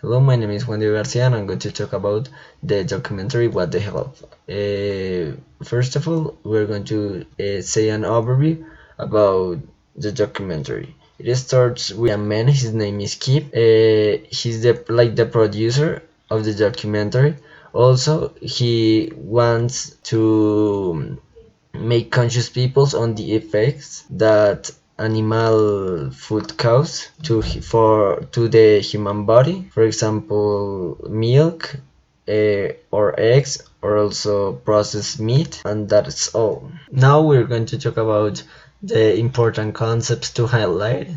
Hello, my name is Juan Diego Garcia and I'm going to talk about the documentary What the Health. First of all, we're going to say an overview about the documentary. It starts with a man, his name is Kip. He's the producer of the documentary. Also, he wants to make conscious peoples on the effects that animal food cause to the human body. For example, milk, or eggs, or also processed meat, and that's all. Now we're going to talk about the important concepts to highlight.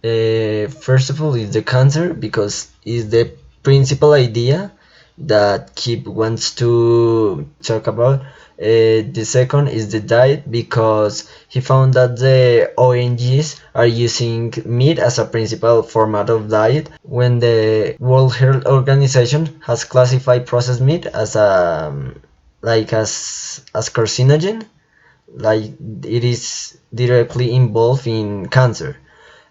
First of all is the cancer, because it's the principal idea that Kip wants to talk about. The second is the diet, because he found that the ONGs are using meat as a principal format of diet, when the World Health Organization has classified processed meat as as carcinogen, like it is directly involved in cancer.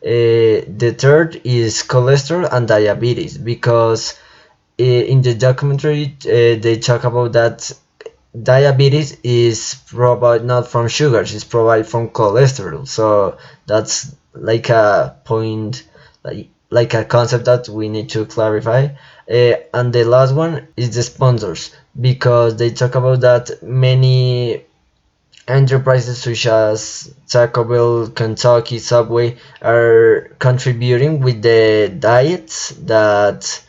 The third is cholesterol and diabetes, because in the documentary they talk about that diabetes is provided not from sugars, it's provided from cholesterol. So that's like a point, like a concept that we need to clarify. And the last one is the sponsors, because they talk about that many enterprises such as Taco Bell, Kentucky, Subway are contributing with the diets that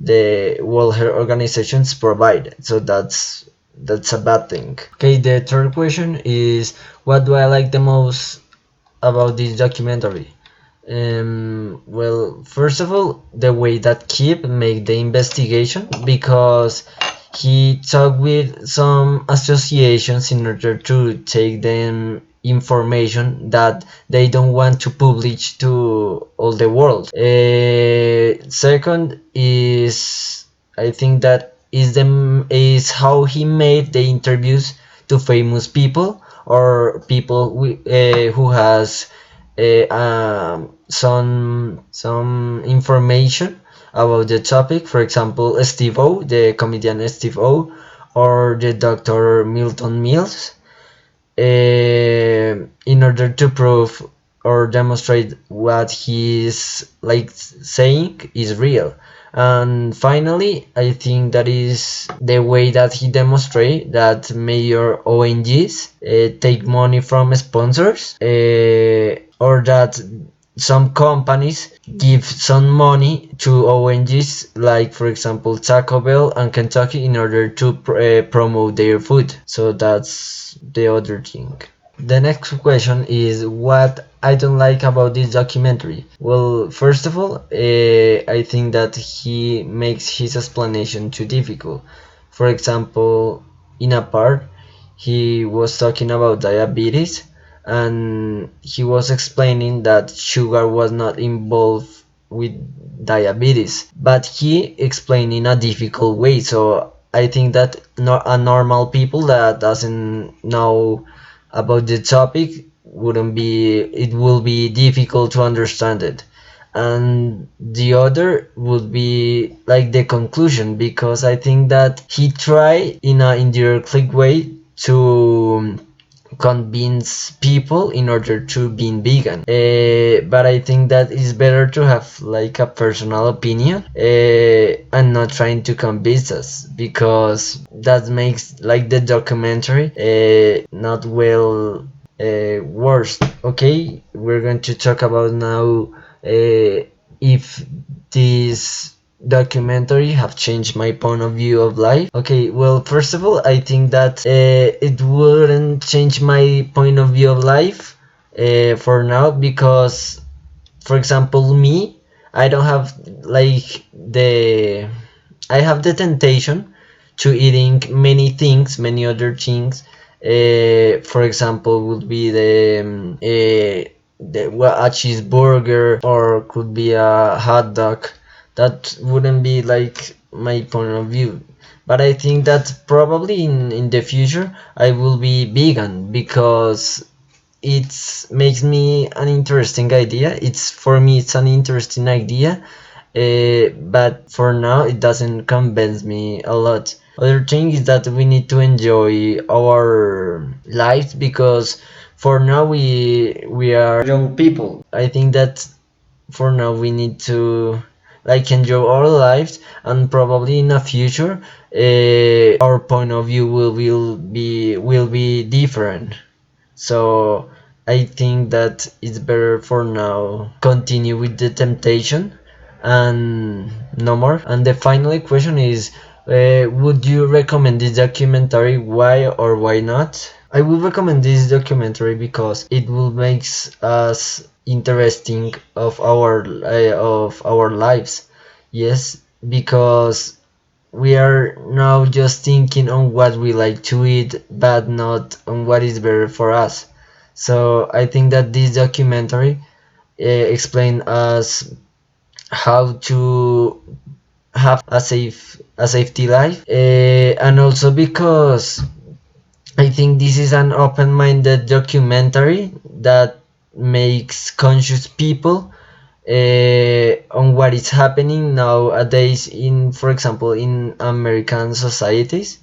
the World Health Organizations provide. So that's a bad thing. Okay, the third question is, what do I like the most about this documentary? Well, first of all, the way that Kip made the investigation, because he talked with some associations in order to take them information that they don't want to publish to all the world. Second is, I think that is how he made the interviews to famous people, or people who has some information about the topic. For example, Steve O, the comedian Steve O, or the Dr. Milton Mills, in order to prove or demonstrate what he's like saying is real. And finally, I think that is the way that he demonstrate that major ONGs take money from sponsors, or that some companies give some money to ONGs, like for example Taco Bell and Kentucky, in order to promote their food. So that's the other thing. The next question is what I don't like about this documentary. Well, first of all, I think that he makes his explanation too difficult. For example, in a part, he was talking about diabetes, and he was explaining that sugar was not involved with diabetes, but he explained in a difficult way. So I think that a normal people that doesn't know about the topic wouldn't be it will be difficult to understand it. And the other would be like the conclusion, because I think that he tried in a indirect way to convince people in order to being vegan. But I think that it's better to have like a personal opinion, and not trying to convince us, because that makes like the documentary not well worse. Okay, we're going to talk about now if this documentary have changed my point of view of life. Okay, well, first of all, I think that it wouldn't change my point of view of life for now, because for example me, I don't have like the I have the temptation to eating many other things. For example, would be a cheeseburger, or could be a hot dog. That wouldn't be like my point of view. But I think that probably in the future I will be vegan, because it makes me an interesting idea. It's for me it's an interesting idea, but for now it doesn't convince me a lot. Other thing is that we need to enjoy our lives because for now we are young people. I think that for now we need to like enjoy our lives, and probably in the future our point of view will be different. So I think that it's better for now continue with the temptation and no more. And the final question is, would you recommend this documentary? Why or why not? I would recommend this documentary because it will makes us interesting of our lives. Yes, because we are now just thinking on what we like to eat, but not on what is better for us. So I think that this documentary explain us how to have a safety life, and also because I think this is an open-minded documentary that makes conscious people on what is happening nowadays in, for example, in American societies,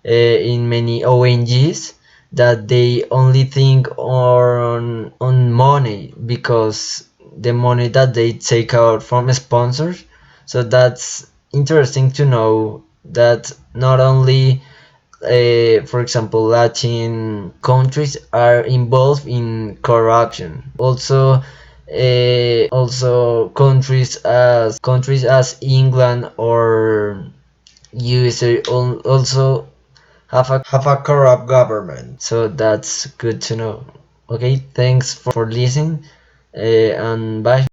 in many ONGs, that they only think on money because the money that they take out from sponsors. So that's interesting to know that not only for example, Latin countries are involved in corruption. Also countries as England or USA also have a corrupt government. So that's good to know. Okay, thanks for listening, and bye.